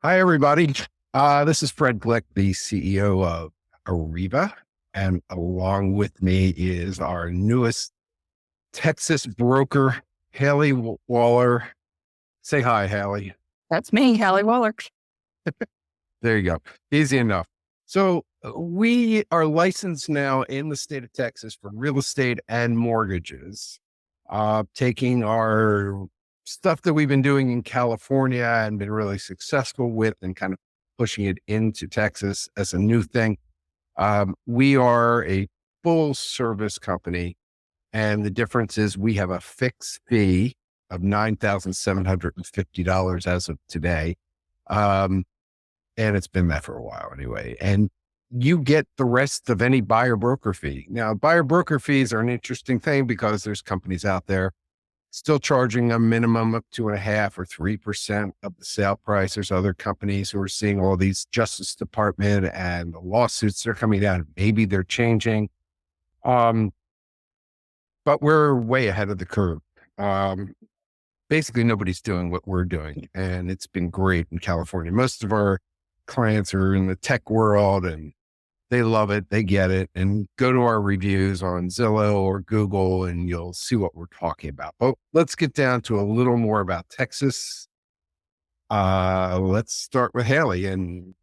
Hi, everybody. This is Fred Glick, the CEO of Arrivva. And along with me is our newest Texas broker, Hallie Waller. Say hi, Hallie. That's me, Hallie Waller. There you go. Easy enough. So we are licensed now in the state of Texas for real estate and mortgages, taking our stuff that we've been doing in California and been really successful with and kind of pushing it into Texas as a new thing. We are a full service company, and the difference is we have a fixed fee of $9,750 as of today. And it's been that for a while anyway. And you get the rest of any buyer broker fee. Now, buyer broker fees are an interesting thing because there's companies out there still charging a minimum of 2.5% or 3% of the sale price. There's other companies who are seeing all these Justice Department and the lawsuits that are coming down. Maybe they're changing. But we're way ahead of the curve. Basically, nobody's doing what we're doing, and it's been great in California. Most of our clients are in the tech world and they love it. They get it. And go to our reviews on Zillow or Google and you'll see what we're talking about. But let's get down to a little more about Texas. Let's start with Hallie and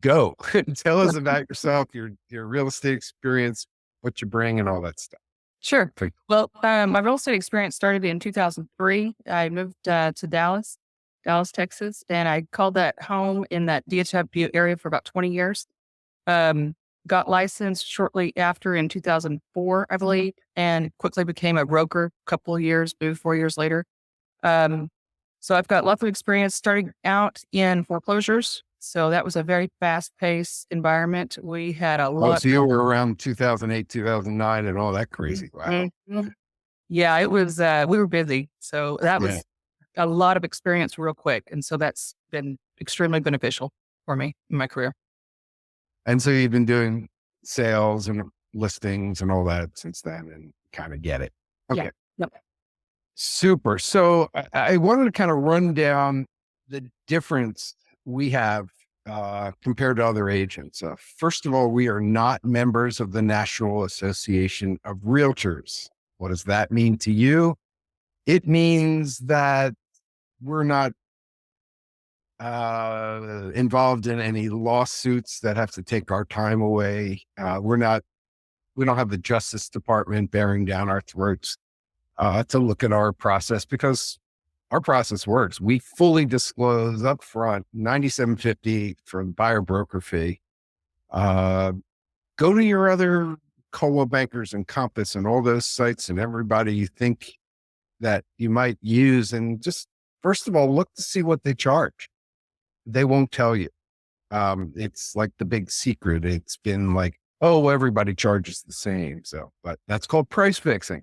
go. Tell us about yourself, your real estate experience, what you bring and all that stuff. Sure. Please. Well, my real estate experience started in 2003. I moved to Dallas, Texas, and I called that home in that DFW area for about 20 years. Got licensed shortly after in 2004, I believe, and quickly became a broker a couple of years, maybe 4 years later. So I've got lots of experience starting out in foreclosures. So that was a very fast-paced environment. We had a lot. So you were around 2008, 2009 and all that crazy. Wow. Mm-hmm. Yeah, it was, we were busy. So that was a lot of experience real quick. And so that's been extremely beneficial for me in my career. And so you've been doing sales and listings and all that since then and kind of get it. Okay. Yeah. Yep. Super. So I wanted to kind of run down the difference we have compared to other agents. First of all, we are not members of the National Association of Realtors. What does that mean to you? It means that we're not involved in any lawsuits that have to take our time away. We don't have the Justice Department bearing down our throats to look at our process because our process works. We fully disclose up front $97.50 for the buyer broker fee. Go to your other Coldwell Bankers and Compass and all those sites and everybody you think that you might use, and just first of all, look to see what they charge. They won't tell you. It's like the big secret. It's been like, oh, everybody charges the same. So, but that's called price fixing.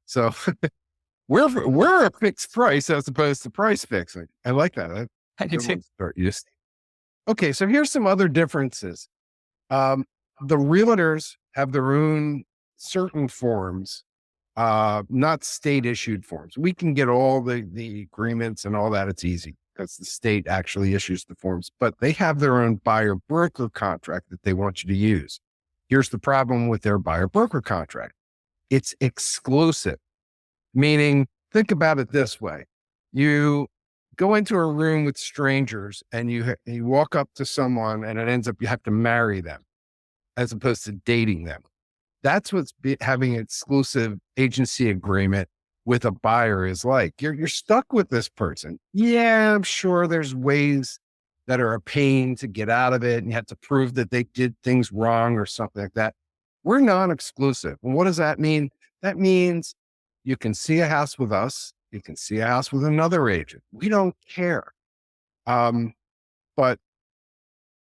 So we're a fixed price as opposed to price fixing. I like that. I do too. Okay. So here's some other differences. The realtors have their own certain forms, not state issued forms. We can get all the agreements and all that. It's easy because the state actually issues the forms, but they have their own buyer broker contract that they want you to use. Here's the problem with their buyer broker contract. It's exclusive, meaning think about it this way. You go into a room with strangers and you walk up to someone and it ends up, you have to marry them as opposed to dating them. That's what's having an exclusive agency agreement with a buyer is like. You're stuck with this person. Yeah, I'm sure there's ways that are a pain to get out of it and you have to prove that they did things wrong or something like that. We're non-exclusive. And what does that mean? That means you can see a house with us. You can see a house with another agent. We don't care. But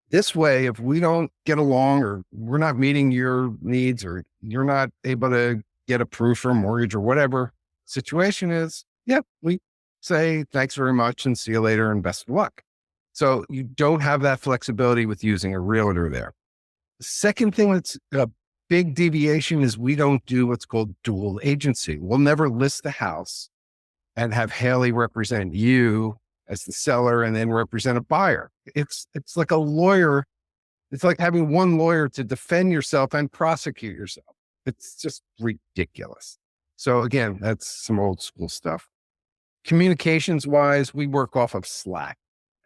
this way, if we don't get along or we're not meeting your needs or you're not able to get approved for a mortgage or whatever situation is, we say thanks very much and see you later and best of luck. So you don't have that flexibility with using a realtor there. The second thing that's a big deviation is we don't do what's called dual agency. We'll never list the house and have Hallie represent you as the seller and then represent a buyer. It's like a lawyer. It's like having one lawyer to defend yourself and prosecute yourself. It's just ridiculous. So again, that's some old school stuff. Communications wise, we work off of Slack.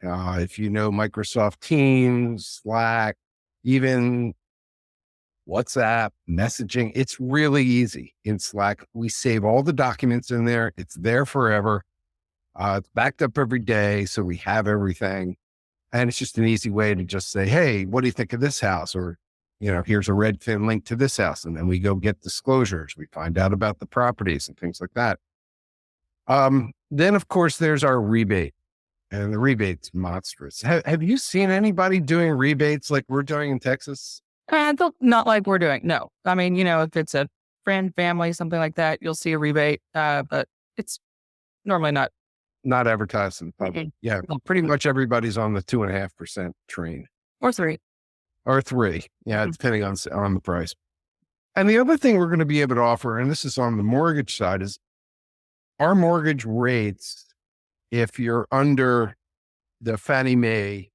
If you know Microsoft Teams, Slack, even WhatsApp, messaging, it's really easy in Slack. We save all the documents in there. It's there forever. It's backed up every day. So we have everything. And it's just an easy way to just say, hey, what do you think of this house? Or, here's a Redfin link to this house. And then we go get disclosures. We find out about the properties and things like that. Then of course there's our rebate, and the rebate's monstrous. Have you seen anybody doing rebates like we're doing in Texas? Not like we're doing. No. I mean, if it's a friend, family, something like that, you'll see a rebate. But it's normally Not advertised in the public. Mhm. Yeah. Pretty much everybody's on the 2.5% train. or 3. Or 3. Yeah. Mhm. Depending on the price. And the other thing we're going to be able to offer, and this is on the mortgage side, is our mortgage rates. If you're under the Fannie Mae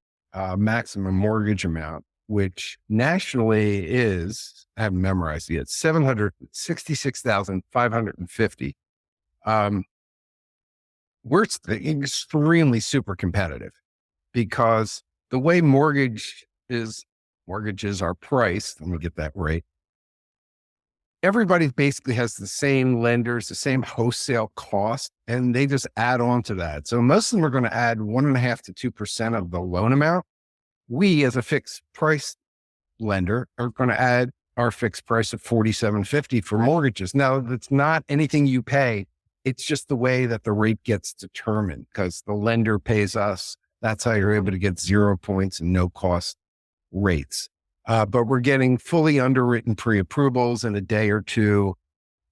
maximum mortgage amount, which nationally is, I haven't memorized it yet, $766,550. We're extremely super competitive because the way mortgages are priced, let me get that right. Everybody basically has the same lenders, the same wholesale cost, and they just add on to that. So most of them are going to add 1.5% to 2% of the loan amount. We, as a fixed price lender, are going to add our fixed price of $47.50 for mortgages. Now, that's not anything you pay. It's just the way that the rate gets determined because the lender pays us. That's how you're able to get 0 points and no cost rates. But we're getting fully underwritten pre-approvals in a day or two,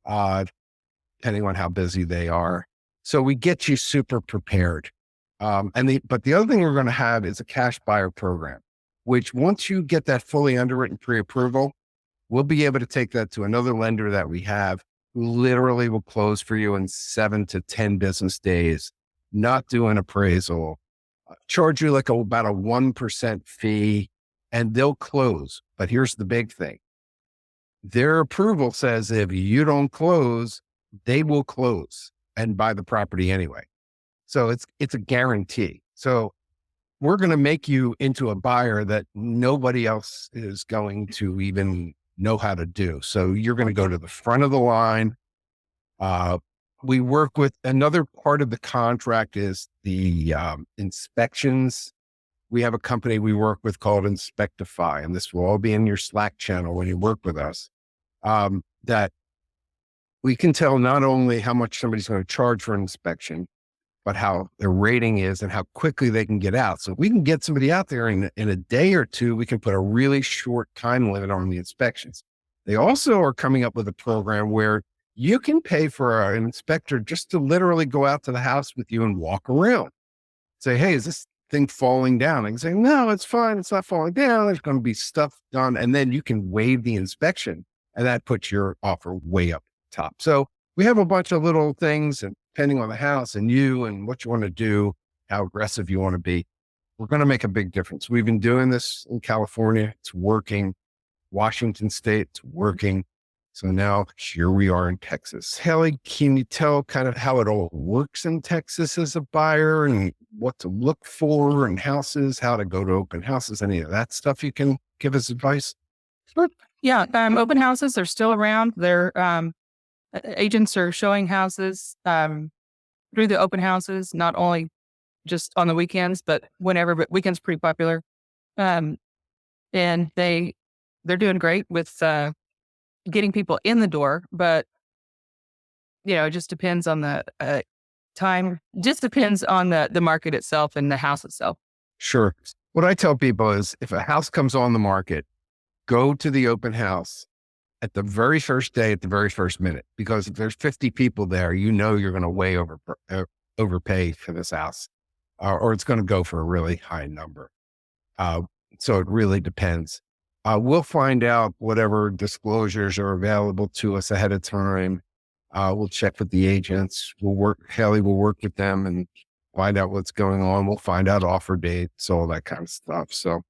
depending on how busy they are. So we get you super prepared. But the other thing we're going to have is a cash buyer program, which once you get that fully underwritten pre-approval, we'll be able to take that to another lender that we have who literally will close for you in 7 to 10 business days, not do an appraisal, charge you like about a 1% fee, and they'll close. But here's the big thing. Their approval says if you don't close, they will close and buy the property anyway. So it's a guarantee. So we're going to make you into a buyer that nobody else is going to even know how to do. So you're going to go to the front of the line. We work with another part of the contract is the inspections. We have a company we work with called Inspectify, and this will all be in your Slack channel when you work with us, that we can tell not only how much somebody's going to charge for an inspection, but how their rating is and how quickly they can get out. So if we can get somebody out there in a day or two, we can put a really short time limit on the inspections. They also are coming up with a program where you can pay for an inspector just to literally go out to the house with you and walk around. Say, hey, is this thing falling down? I can say, no, it's fine. It's not falling down. There's going to be stuff done. And then you can waive the inspection and that puts your offer way up top. So we have a bunch of little things, and depending on the house and you and what you want to do, how aggressive you want to be, we're going to make a big difference. We've been doing this in California. It's working. Washington State, it's working. So now here we are in Texas. Hallie, can you tell kind of how it all works in Texas as a buyer and what to look for in houses, how to go to open houses, any of that stuff you can give us advice? Sure. Yeah. Open houses are still around. They're, agents are showing houses through the open houses, not only just on the weekends, but whenever, but weekends pretty popular. And they're doing great with getting people in the door, but it just depends on the time. Just depends on the market itself and the house itself. Sure. What I tell people is if a house comes on the market, go to the open house at the very first day, at the very first minute, because if there's 50 people there, you're going to way overpay for this house, or it's going to go for a really high number. So it really depends. We'll find out whatever disclosures are available to us ahead of time. We'll check with the agents. Hallie will work with them and find out what's going on. We'll find out offer dates, all that kind of stuff. So,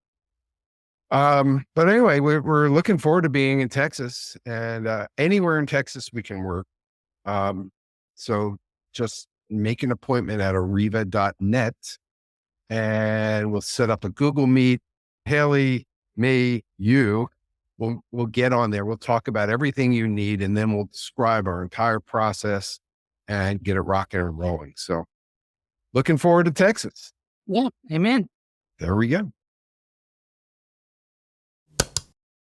but anyway, we're looking forward to being in Texas, and anywhere in Texas we can work. So just make an appointment at arrivva.net, and we'll set up a Google Meet. Hallie, me, you, we'll get on there. We'll talk about everything you need, and then we'll describe our entire process and get it rocking and rolling. So looking forward to Texas. Yeah. Amen. There we go.